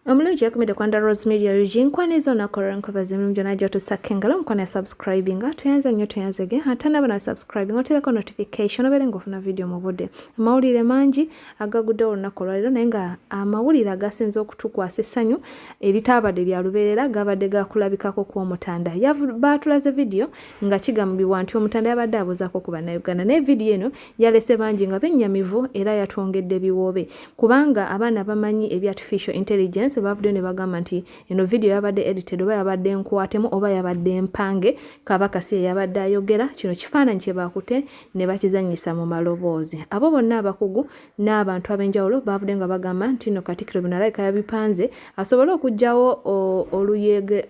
Omulungi yakumide kwanda Rose Media Region kwanizo nakora nkobaze mumjo najja tusakengala mukwana subscribing tuyanze nnyo tuyanzege ate nabana subscribing otereko notification obere ngofuna video mubudde amawulire mangi agagudde olunaku lwaliro naye nga amawulire agasinze okutukwasa essanyu eritabadde lya lubeerera gabadde gakulabikako ku omutanda batulaze video nga kigambibwa nti omutanda yabadde abuzaako ku bannayuganda naye video eno yalese bangi nga bennyamivu era yatwongedde biwoobe kubanga abaana bamanyi ebya artificial intelligence bavudde ne bagamba nti eno video yabadde edited oba yabadde nkwatemu oba yabadde mpange Kabaka si yabadde ayogera kino kifaananyi kye baakute ne bakizannyisa mu maloboozi abo bonna abakugu n'abantu ab'enjawulo bavudde nga bagamba nti no Katikkiro bino alayika yabipanze asobole okuggyawo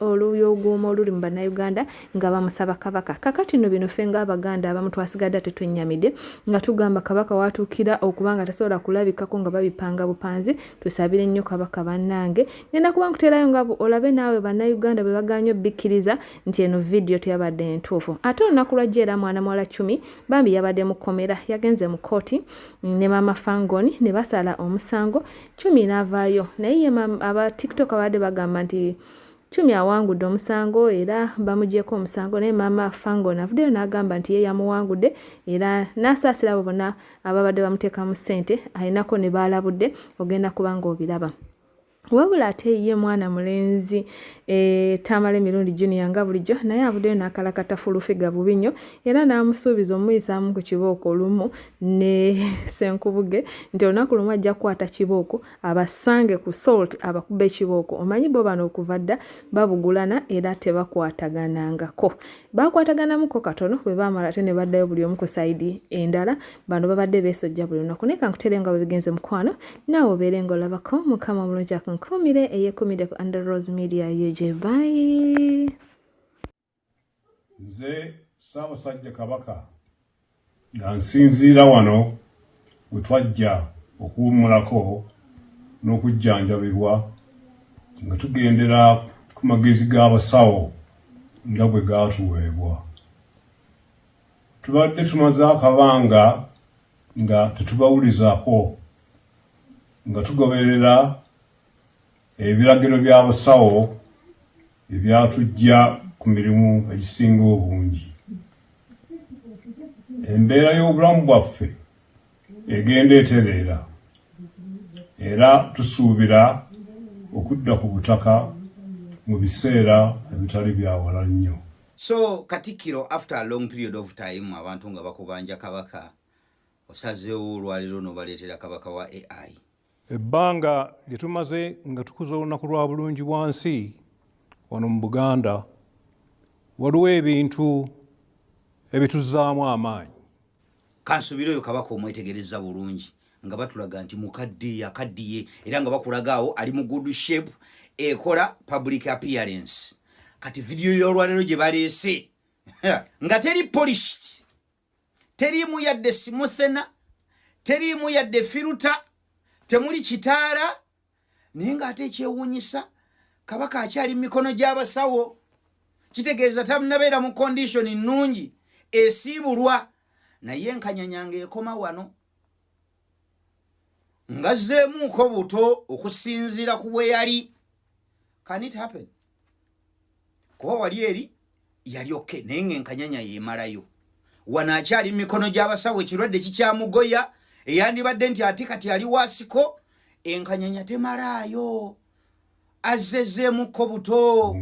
oluyoogooma oluli mu bannayuganda nga bamusaba Kabaka kakati no bino ffe ng'Abaganda abamu twasigadde tetwennyamidde nga tugamba Kabaka watuukira okubanga tasobola kulabikako nga babipanga bupanzi tusabire nnyo Kabaka bannange ngenda kuba nkuterayo nga olabe naawe bannayuganda bwe baganya obbikiriza nti eno video teyabadde entuufu ate olunaku lwajja era mwana muwala 10 bambi yabadde mu kkomera yagenze mu kooti ne Maama Fangoni ne basala omusango 10 n'avaayo naye ye aba TikTok abadde bagamba nti 10 awangudde omusango era bamugyeko omusango naye Maama Fangoni avuddeyo n'agamba nti ye yamuwangudde era n'asaasira abo bonna ababadde bamuteekamu ssente alinako ne baalabudde ogenda kuba ng'obiraba wabula ate ye mwana mulenzi Tamale Mirundi Junior nga bulijjo naye avuddeyo n'akalakata fulufiga bubi nnyo era n'amusuubiza omuyisaamu ku kibooko olumu ne Senkubuge nti olunaku lumu ajja kukwata kibooko abasange ku salt abakubba ekibooko omanyi bo bano okuva dda babugulana era tebakwataganangako bakwataganamuko katono bwe baamala ate ne baddayo buli omu ku sayidi endala bano babadde beesojja buli lunaku naye kankutere nga bwe bigenze mukwano naawe obeere ng'olabako mukama omulungi akunkumire eyekumide ku Under Rose Media yeje bye nze Ssaabasajja Kabaka nga nsinziira wano we twajja okuwummulako n'okujjanjabirwa nga tugendera ku magezi g'abasawo nga bwe gaatuweebwa tubadde tumaze akabanga nga tetubawulizaako nga tugoberera ebiragiro by'abasawo ebyatujja ku mirimu egisinga obungi embeera y'obulamu bwaffe egenda etereera era tusuubira okudda ku butaka mu biseera ebitali byawala nnyo. So Katikkiro after a long period of time abantu nga bakubanja Kabaka osazeewo olwaliro n'obaleetera Kabaka wa AI ebbanga lye tumaze nga tukuza olunaku lwa bulungi bwansi wano mu Buganda waliwo ebintu ebituzzaamu amaanyi. Kansubira oyo Kabaka omwetegereza bulungi nga batulaga nti mukadde yakaddiye era nga bakulagaawo ali mu good shape ekola public appearance kati video y'olwaliro gye baleese nga teri polished teriimu yadde simuthena teriimu yadde filter temuli kitaala naye ng'ate ekyewuunyisa Kabaka akyali mu mikono gy'abasawo kitegeeza tamunabeera mu condition nnungi esiibulwa naye enkanyanyanga ekoma wano ngazzeemuuko buto okusinziira ku bwe yali. Can it happen? Kuba wali eri yali okay naye ng'enkanyanya yeemalayo wano akyali mu mikono gy'abasawo ekirwadde kikyamugoya eyandibadde nti ate kati ali waasiko enkanyanya temalaayo azzezeemuko buto.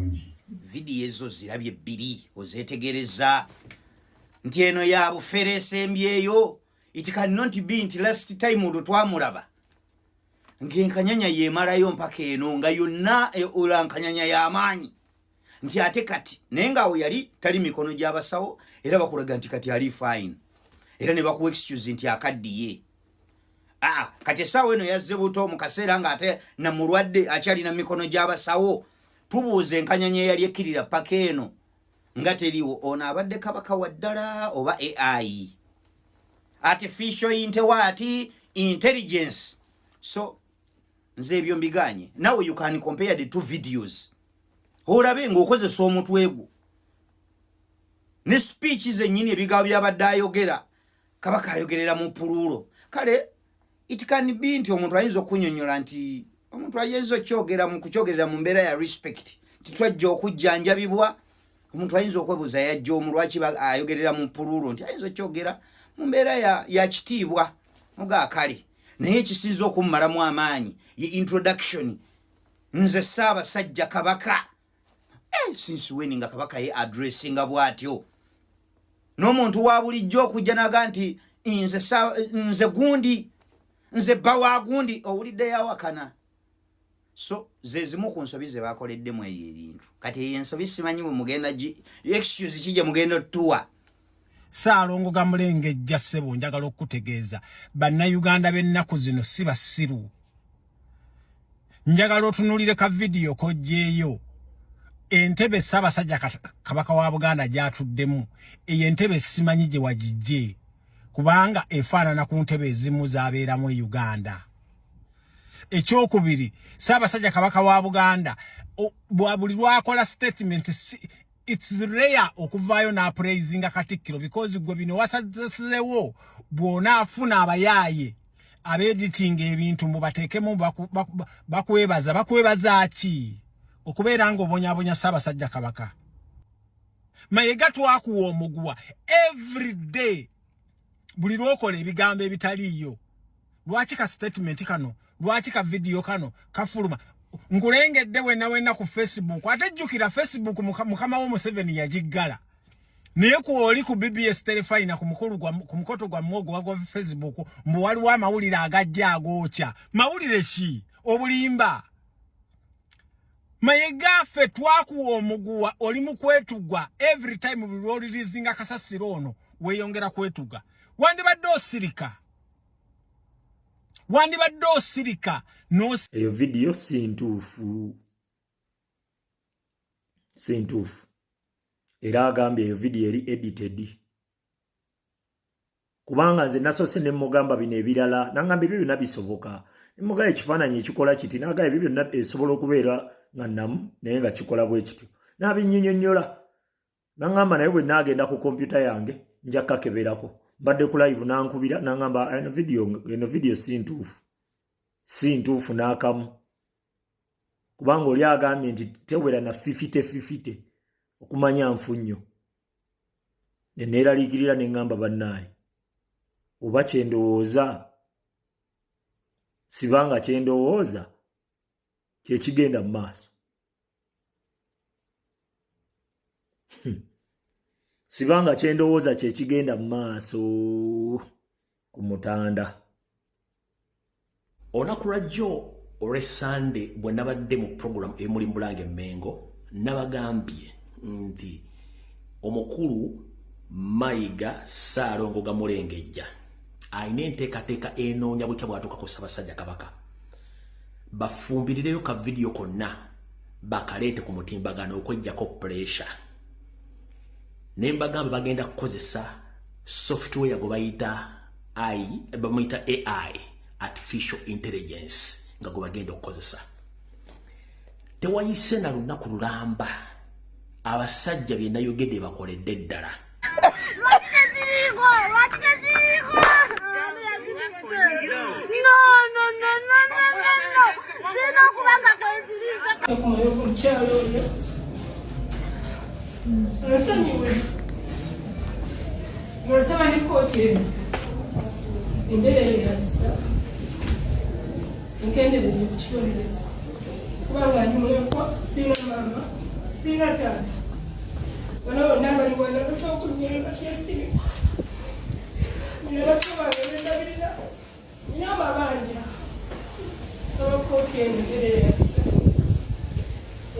Vidiyo ezo zirabye bbiri ozeetegereza nti eno ya bufere esembyeyo it cannot be nti last time olwo twamulaba ng'enkanyanya yeemalayo mpaka eno nga yonna olankanyanya y'amaanyi nti ate kati naye ng'awo yali tali mikono gy'abasawo era bakulaga nti kati ali fine era ne bakuwa excuse nti akaddiye. Kati essaawa eno yazze buto mu kaseera ng'ate na mulwadde akyali na mikono gy'abasawo tubuuza enkanyanya eyali ekkirira paka eno nga teriwo ono abadde Kabaka wa ddala oba AI artificial intelligence. So nze ebyo mbiganye. Now you can compare the two videos olabe ng'okozesa omutwe gwo ne speech zennyini ebigambo byabadde ayogera Kabaka ayogerera mu pululo kale it can be nti omuntu ayinza okunnyonnyola nti omuntu ayinza okyogera mu kuchogerera mu mbeera ya respect titwajja okujjanjabibwa omuntu ayinza okwebuuza yajja omulwaki ayogerera mu pululu nti ayinza okyogera mu mbeera ya kitiibwa muga kale naye ekisinza okummalamu amaanyi ye introduction nze Ssaabasajja Kabaka since when nga Kabaka ye addressinga bwatyo n'omuntu wa bulijjo okujja naga nti nze gundi nze bawa gundi owulidde yawakana so zezimu ku nsobi ze bakoleddemu eyo ebintu kati eyo ensobi simanyi bwe mugenda excuse kije mugenda tuwa Ssaalongo Gamulengejja ssebo njagala okutegeeza bannayuganda b'ennaku zino si basiru njagala otunulire ka video kojjeeyo entebe Ssaabasajja Kabaka wa Buganda gyatuddemu eyo entebe simanyi gye wagijje kubanga efaanana ku ntebe ezimu zaabeeramu e Uganda. Ekyokubiri Ssaabasajja Kabaka wa Buganda buli lwakola statement it's rare okuvaayo n'apraising Katikkiro because gwe bino wasazesewo bw'ona afuna abayaaye ab'editing ebintu mubateekemu bakwebaza ki okubeera ng'obonyabonya Ssaabasajja Kabaka. Mayiga twakuwa omuguwa every day buli lwokola ebigambo ebitaliiyo lwaki ka statement kano lwaki ka video kano kafuluma nkulengedde wenna ku Facebook ate jjukira Facebook mukama wo Museveni yajiggala naye kwoli ku BBS Telefina ku mukoto gwa mwogo gwa Facebook mbu waliwo amawulire agajja agoocha mawulire ki obulimba Mayiga ffe twakuwa omuguwa oli mu kwetugwa every time buli releasing akasasiro ono weeyongera kwetugwa wandibadde osirika no eyo video sintuufu era agambye eyo video eri edited kubanga nze nasose ne mugamba bino ebirala nangamba ebyo byonna bisoboka mugamba ekifaananyi ekikola kiti nagamba ebyo byonna esobola okubeera nga namu naye nga kikola bwe kityo n'abinnyonnyonnyola nangamba naye bwe naagenda ku kompyuta yange nja kakeberako mbadde ku live nankubira nangamba eno video sintuufu n'akamu kubanga oli agambye nti tewera na 50 okumanya nfunnyo neneeraliikirira neŋŋamba bannaaye oba kyendowooza sibanga kyendowooza kyekigenda mu maaso sibanga kyendowooza kyekigenda mu maaso ku Mutanda. Olunaku lwajjo olw'Essande bwe nabadde mu program emuli Mulange Mengo nabagambye nti omukulu Mayiga Ssaalongo Gamulengejja ayina enteekateeka enoonya butya bw'atuukako Ssaabasajja Kabaka bafumbirireyo ka video konna bakaleete ku mutimbagano okweggyako pressure ne mbagamba bagenda kukozesa software gwe bayita AI artificial intelligence nga gwe bagenda okukozesa tewayise na lunaku lulamba abasajja bye nayogedde bakoledde eddala Nkendebeze ku kibonerezo kubanga ndi mulekwa sina mama sina taata wano nambali bwana basobola okunyerera tesitiri nina batoba bendabirira nina amabanja saba kooti eno ngerere yapisa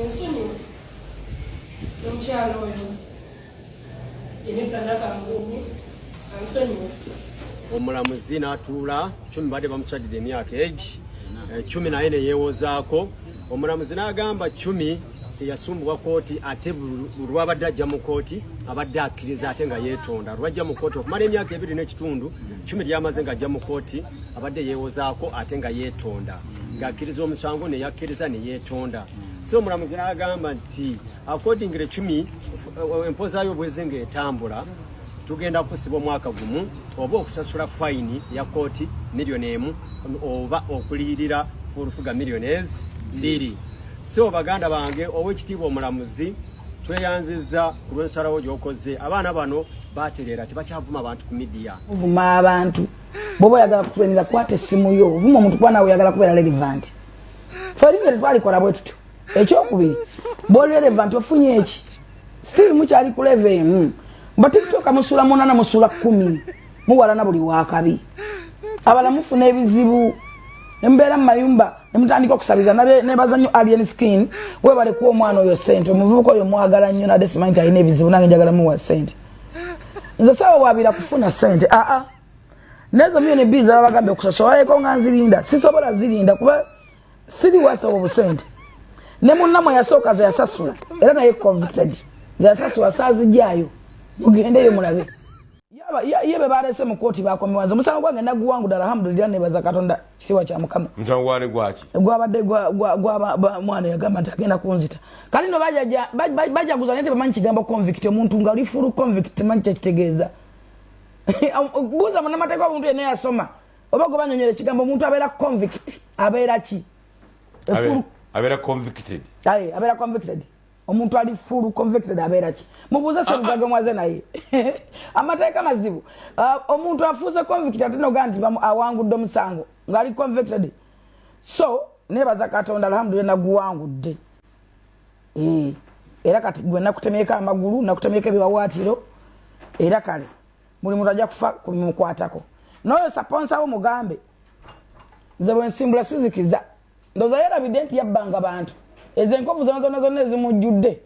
ensonyiwe n'omukyalo oyo yenefanakanguumi ansonyiwe omulamuzi n'atuula 10 badde bamukyadidde emyaka egi 10 naye ne yeewozaako omulamuzi n'agamba 10 teyasumbibwa kooti ate lwabadde ajja mu kooti abadde akkiriza ate nga yeetonda lwajja mu kooti okumala emyaka 2 n'ekitundu 10 lyamaze nga ajja mu kooti abadde yeewozaako ate nga yeetonda ng'akkiriza omusango ne yakkiriza ne yeetonda so omulamuzi n'agamba nti accordingly 10 empozaayo bweze ng'etambula tugenda kusibwa omwaka gumu oba okusasula fine ya kooti $1 million oba okuliyirira fuga millionaires 2 so baganda bange owekitiibwa omulamuzi tweyanziza ku lw'ensalawo gy'okoze abaana bano batereera tebakyavuma abantu ku media vuma abantu bobo yagala kutulenera kwate simu yo vuma omuntu kwana oyagala kubeera relevant falimbere twalikola bwe tutyo ekyokubiri boli relevant ofunye eki still mukyali ku level batikitoka musula 8 musula 10 muwalana buli wakabi abala mufuna ebizibu embeera mayumba nemutandika okusabiza ne bazanyo alien skin we bale ku omwana oyo sente omuvuko oyo mwagala nnyo na desimanti ayina ebizibu nange njagala muwa sente nze sawa wabira kufuna sente nezo myone biza bagambe okusasula eko nganzirinda sisobola zirinda kuba siri wasa obusente ne munnamo yasooka ze yasasula era naye convicted ze yasasula saazijjayo mugende yo mulabe yebe barese mu kooti bakomewanze musango gwange naguwangu dala alhamdulillah ne baza katonda siwa kya mukama musango wale gwaki gwabadde gwa mwana yagamba ntagenda kunzita kali no baja guzana nte bamanyi kigambo convict omuntu nga oli full convict manyi kitegeeza buza muna mateka omuntu ene yasoma oba go banyonyere kigambo omuntu abeera convict abeera ki abeera convicted abeera convicted omuntu ali full convicted abeera ki mubuza se mugage mwaze naye amateeka mazibu omuntu afuze convicted atino ganti awangudde omusango ngali convicted so nebaza katonda alhamdulillah naguwangudde era kati gwe nakutemeeka amagulu nakutemeeka ebiwawaatiro era kale muli muntu ajja kufa kumukwatako noyo saponsa wo mugambe nze bwe nsimbula sizikiza ndoza yera evidenti yabbanga bantu ezenkovu zona ezimujjudde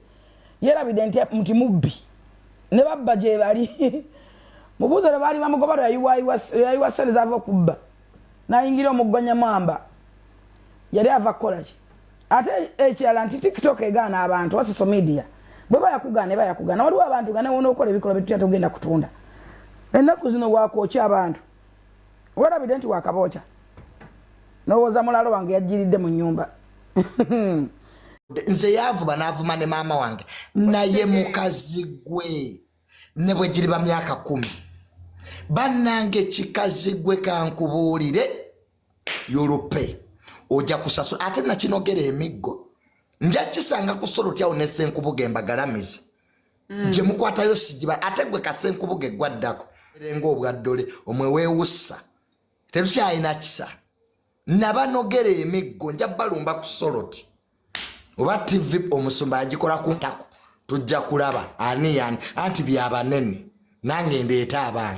yera evidenti muti mubbi ne babba gye bali mubuuze ne baali bamugoba yayiwa sente zava okubba nayingira omugonya mwamba yali ava kukola ki ate ekirala nti tiktok egaana abantu wa social media bwe bayakugana waliwo abantu gane wona okola ebikola byetutya tugenda kutunda ennaku zino wakookya abantu wera evidenti wakabookya nowooza mulalo wange yajjiridde mu nnyumba nze yavuba n'avuma ne maama wange naye mukazi gwe ne bwe giri ba myaka 10 bannange kikazi gwe kankubuulire yulupe ojja kusasula ate nakinogera emiggo nja kisanga ku Sorotyawo ne Senkubuge Embagalamizi gye mukwatayo sigiba ate gwe Kasenkubuge gwaddako erenga obwaddole omwe weewussa tetukyalina kisa nabanogera emiggo nja balumba ku Soroti oba TV omusumba agikola ku ntako tujja kulaba ani anti byabanene nange ndeeta abange